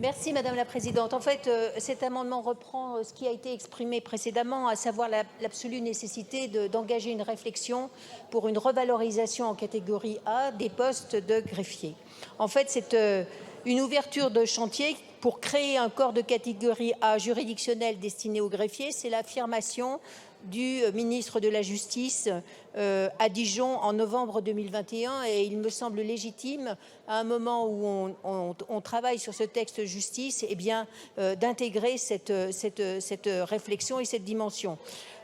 Merci Madame la Présidente. En fait, cet amendement reprend ce qui a été exprimé précédemment, à savoir l'absolue nécessité d'engager une réflexion pour une revalorisation en catégorie A des postes de greffiers. En fait, c'est une ouverture de chantier pour créer un corps de catégorie A juridictionnel destiné aux greffiers. C'est l'affirmation du ministre de la Justice à Dijon en novembre 2021 et il me semble légitime, à un moment où on travaille sur ce texte justice, d'intégrer cette réflexion et cette dimension.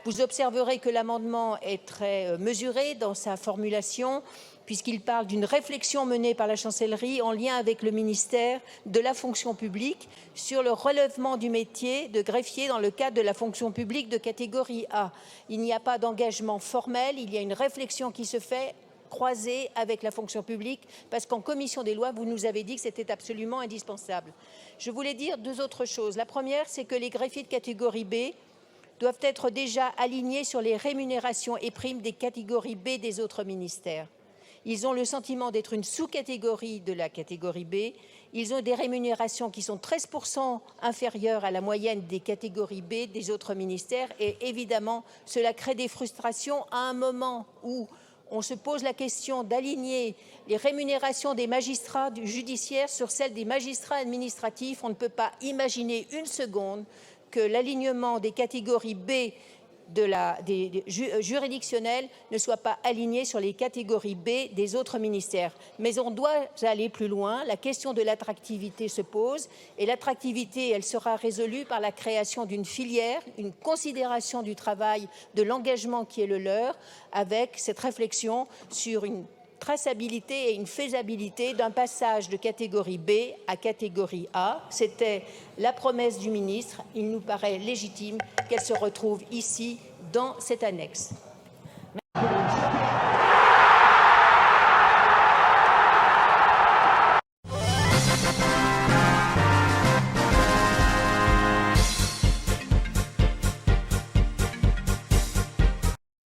Vous observerez que l'amendement est très mesuré dans sa formulation, puisqu'il parle d'une réflexion menée par la chancellerie en lien avec le ministère de la fonction publique sur le relèvement du métier de greffier dans le cadre de la fonction publique de catégorie A. Il n'y a pas d'engagement formel, il y a une réflexion qui se fait croisée avec la fonction publique, parce qu'en commission des lois, vous nous avez dit que c'était absolument indispensable. Je voulais dire deux autres choses. La première, c'est que les greffiers de catégorie B doivent être déjà alignés sur les rémunérations et primes des catégories B des autres ministères. Ils ont le sentiment d'être une sous-catégorie de la catégorie B. Ils ont des rémunérations qui sont 13% inférieures à la moyenne des catégories B des autres ministères. Et évidemment, cela crée des frustrations à un moment où on se pose la question d'aligner les rémunérations des magistrats judiciaires sur celles des magistrats administratifs. On ne peut pas imaginer une seconde que l'alignement des catégories B des juridictionnels ne soit pas aligné sur les catégories B des autres ministères. Mais on doit aller plus loin. La question de l'attractivité se pose et l'attractivité, elle sera résolue par la création d'une filière, une considération du travail, de l'engagement qui est le leur, avec cette réflexion sur une traçabilité et une faisabilité d'un passage de catégorie B à catégorie A. C'était la promesse du ministre. Il nous paraît légitime qu'elle se retrouve ici dans cette annexe.